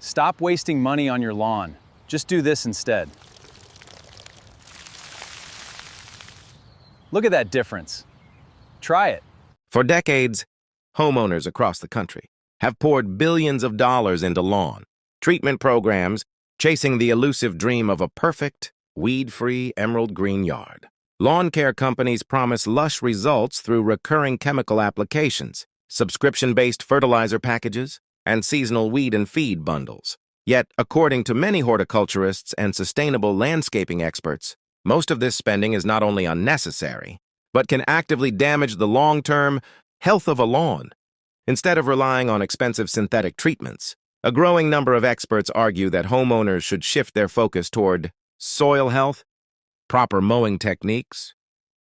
Stop wasting money on your lawn. Just do this instead. Look at that difference. Try it. For decades, homeowners across the country have poured billions of dollars into lawn treatment programs, chasing the elusive dream of a perfect, weed-free emerald green yard. Lawn care companies promise lush results through recurring chemical applications, subscription-based fertilizer packages, and seasonal weed and feed bundles. Yet, according to many horticulturists and sustainable landscaping experts, most of this spending is not only unnecessary, but can actively damage the long-term health of a lawn. Instead of relying on expensive synthetic treatments, a growing number of experts argue that homeowners should shift their focus toward soil health, proper mowing techniques,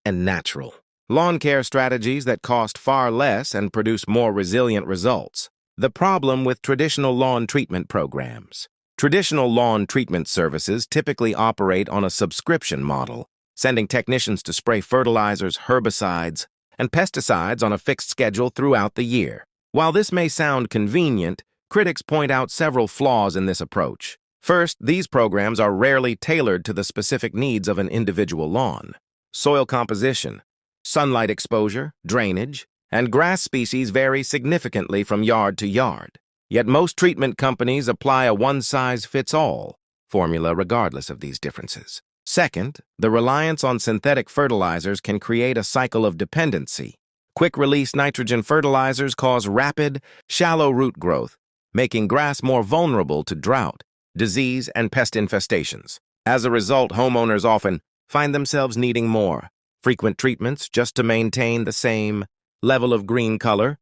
and natural lawn care strategies that cost far less and produce more resilient results. The problem with traditional lawn treatment programs. Traditional lawn treatment services typically operate on a subscription model, sending technicians to spray fertilizers, herbicides, and pesticides on a fixed schedule throughout the year. While this may sound convenient, critics point out several flaws in this approach. First, these programs are rarely tailored to the specific needs of an individual lawn. Soil composition, sunlight exposure, drainage, and grass species vary significantly from yard to yard. Yet most treatment companies apply a one-size-fits-all formula regardless of these differences. Second, the reliance on synthetic fertilizers can create a cycle of dependency. Quick-release nitrogen fertilizers cause rapid, shallow root growth, making grass more vulnerable to drought, disease, and pest infestations. As a result, homeowners often find themselves needing more frequent treatments just to maintain the same level of green color,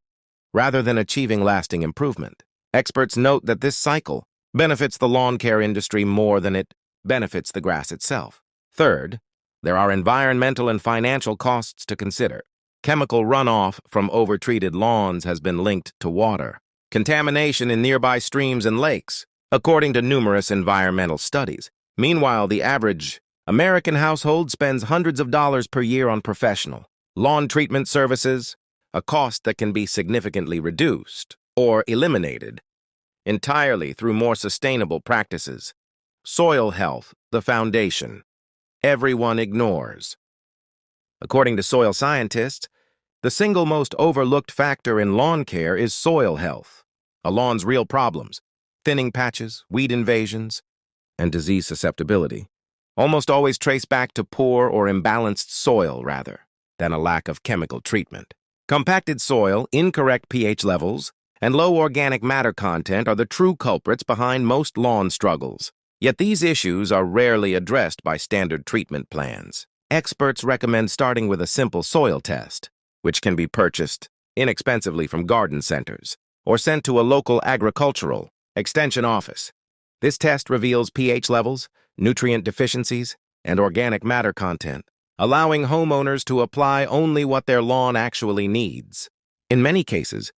rather than achieving lasting improvement. Experts note that this cycle benefits the lawn care industry more than it benefits the grass itself. Third, there are environmental and financial costs to consider. Chemical runoff from overtreated lawns has been linked to water contamination in nearby streams and lakes, according to numerous environmental studies. Meanwhile, the average American household spends hundreds of dollars per year on professional lawn treatment services, a cost that can be significantly reduced or eliminated entirely through more sustainable practices. Soil health, the foundation. Everyone ignores. According to soil scientists, the single most overlooked factor in lawn care is soil health. A lawn's real problems, thinning patches, weed invasions, and disease susceptibility, almost always trace back to poor or imbalanced soil rather than a lack of chemical treatment. Compacted soil, incorrect pH levels, and low organic matter content are the true culprits behind most lawn struggles. Yet these issues are rarely addressed by standard treatment plans. Experts recommend starting with a simple soil test, which can be purchased inexpensively from garden centers or sent to a local agricultural extension office. This test reveals pH levels, nutrient deficiencies, and organic matter content, allowing homeowners to apply only what their lawn actually needs. In many cases,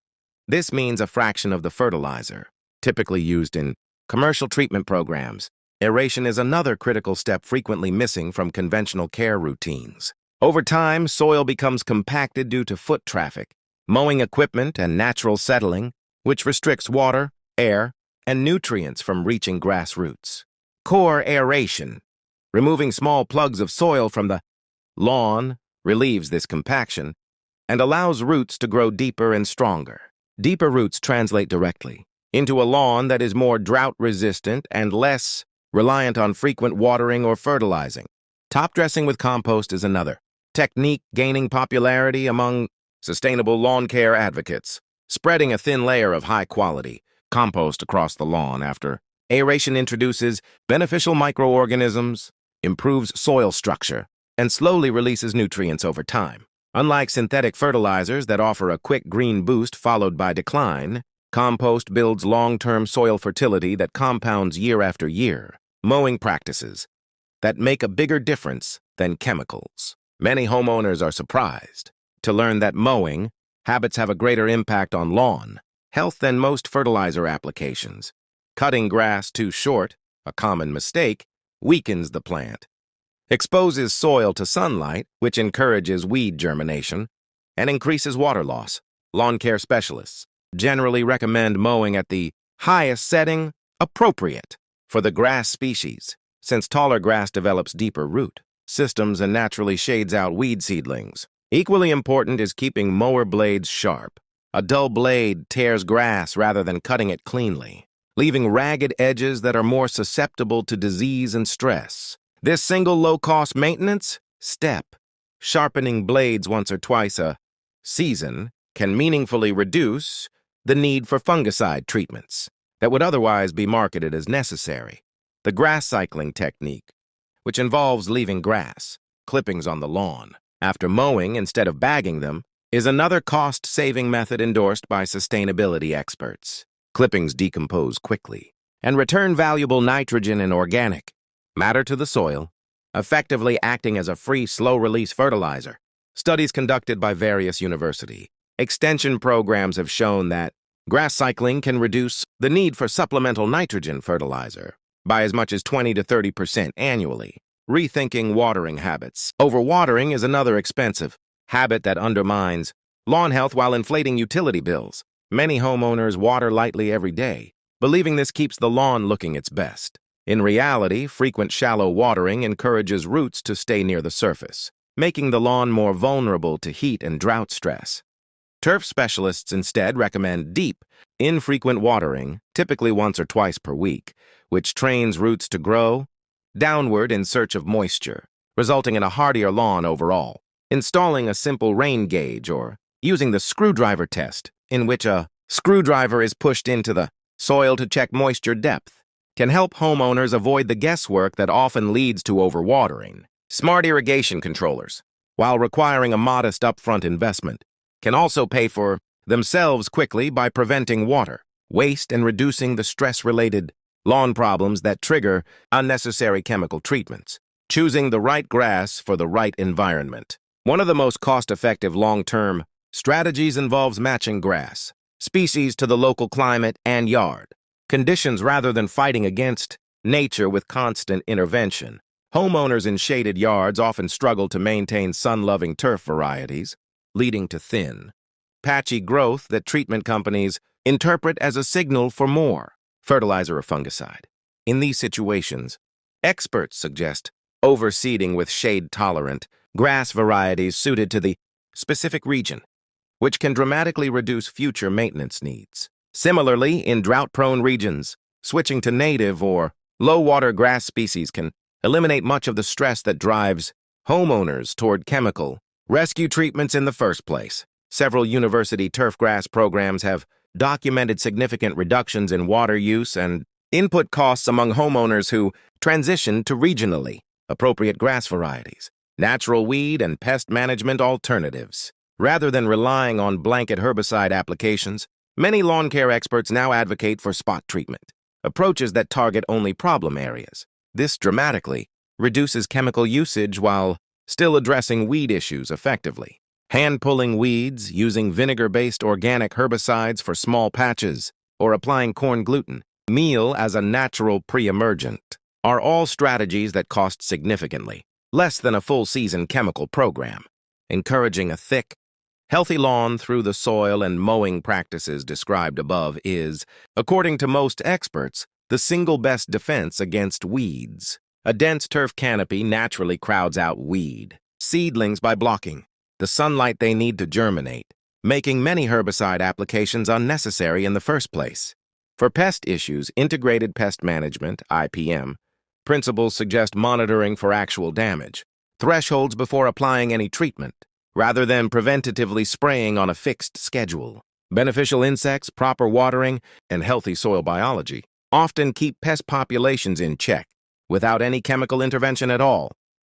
this means a fraction of the fertilizer, typically used in commercial treatment programs. Aeration is another critical step frequently missing from conventional care routines. Over time, soil becomes compacted due to foot traffic, mowing equipment, and natural settling, which restricts water, air, and nutrients from reaching grass roots. Core aeration, removing small plugs of soil from the lawn, relieves this compaction and allows roots to grow deeper and stronger. Deeper roots translate directly into a lawn that is more drought-resistant and less reliant on frequent watering or fertilizing. Top dressing with compost is another technique gaining popularity among sustainable lawn care advocates. Spreading a thin layer of high-quality compost across the lawn after aeration introduces beneficial microorganisms, improves soil structure, and slowly releases nutrients over time. Unlike synthetic fertilizers that offer a quick green boost followed by decline, compost builds long-term soil fertility that compounds year after year. Mowing practices that make a bigger difference than chemicals. Many homeowners are surprised to learn that mowing habits have a greater impact on lawn health than most fertilizer applications. Cutting grass too short, a common mistake, weakens the plant, exposes soil to sunlight, which encourages weed germination, and increases water loss. Lawn care specialists generally recommend mowing at the highest setting appropriate for the grass species, since taller grass develops deeper root systems and naturally shades out weed seedlings. Equally important is keeping mower blades sharp. A dull blade tears grass rather than cutting it cleanly, leaving ragged edges that are more susceptible to disease and stress. This single low-cost maintenance step, sharpening blades once or twice a season, can meaningfully reduce the need for fungicide treatments that would otherwise be marketed as necessary. The grass cycling technique, which involves leaving grass clippings on the lawn after mowing instead of bagging them, is another cost-saving method endorsed by sustainability experts. Clippings decompose quickly and return valuable nitrogen and organic matter to the soil, effectively acting as a free, slow-release fertilizer. Studies conducted by various university extension programs have shown that grass cycling can reduce the need for supplemental nitrogen fertilizer by as much as 20 to 30% annually. Rethinking watering habits. Overwatering is another expensive habit that undermines lawn health while inflating utility bills. Many homeowners water lightly every day, believing this keeps the lawn looking its best. In reality, frequent shallow watering encourages roots to stay near the surface, making the lawn more vulnerable to heat and drought stress. Turf specialists instead recommend deep, infrequent watering, typically once or twice per week, which trains roots to grow downward in search of moisture, resulting in a hardier lawn overall. Installing a simple rain gauge or using the screwdriver test, in which a screwdriver is pushed into the soil to check moisture depth, can help homeowners avoid the guesswork that often leads to overwatering. Smart irrigation controllers, while requiring a modest upfront investment, can also pay for themselves quickly by preventing water waste and reducing the stress-related lawn problems that trigger unnecessary chemical treatments. Choosing the right grass for the right environment. One of the most cost-effective long-term strategies involves matching grass species to the local climate and yard conditions rather than fighting against nature with constant intervention. Homeowners in shaded yards often struggle to maintain sun-loving turf varieties, leading to thin, patchy growth that treatment companies interpret as a signal for more fertilizer or fungicide. In these situations, experts suggest overseeding with shade-tolerant grass varieties suited to the specific region, which can dramatically reduce future maintenance needs. Similarly, in drought-prone regions, switching to native or low-water grass species can eliminate much of the stress that drives homeowners toward chemical rescue treatments in the first place. Several university turfgrass programs have documented significant reductions in water use and input costs among homeowners who transition to regionally appropriate grass varieties, natural weed and pest management alternatives. Rather than relying on blanket herbicide applications, many lawn care experts now advocate for spot treatment, approaches that target only problem areas. This dramatically reduces chemical usage while still addressing weed issues effectively. Hand-pulling weeds, using vinegar-based organic herbicides for small patches, or applying corn gluten meal as a natural pre-emergent are all strategies that cost significantly less than a full-season chemical program. Encouraging a thick, healthy lawn through the soil and mowing practices described above is, according to most experts, the single best defense against weeds. A dense turf canopy naturally crowds out weed seedlings by blocking the sunlight they need to germinate, making many herbicide applications unnecessary in the first place. For pest issues, integrated pest management, IPM, principles suggest monitoring for actual damage, thresholds before applying any treatment, rather than preventatively spraying on a fixed schedule. Beneficial insects, proper watering, and healthy soil biology often keep pest populations in check without any chemical intervention at all.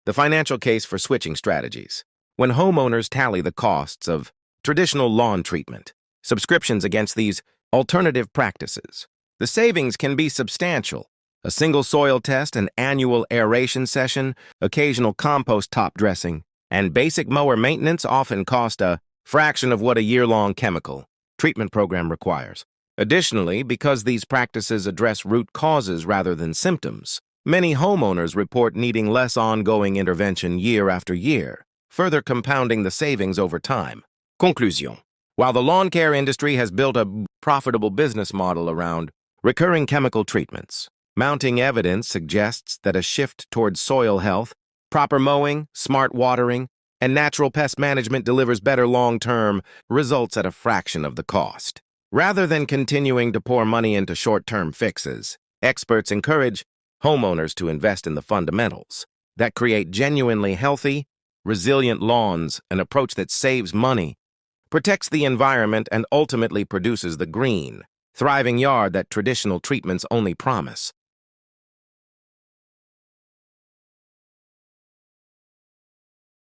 The financial case for switching strategies. When homeowners tally the costs of traditional lawn treatment, subscriptions against these alternative practices, the savings can be substantial. A single soil test, an annual aeration session, occasional compost top dressing, and basic mower maintenance often cost a fraction of what a year-long chemical treatment program requires. Additionally, because these practices address root causes rather than symptoms, many homeowners report needing less ongoing intervention year after year, further compounding the savings over time. Conclusion. While the lawn care industry has built a profitable business model around Recurring chemical treatments. Mounting evidence suggests that a shift towards soil health, proper mowing, smart watering, and natural pest management delivers better long-term results at a fraction of the cost. Rather than continuing to pour money into short-term fixes, experts encourage homeowners to invest in the fundamentals that create genuinely healthy, resilient lawns, an approach that saves money, protects the environment, and ultimately produces the green, thriving yard that traditional treatments only promise.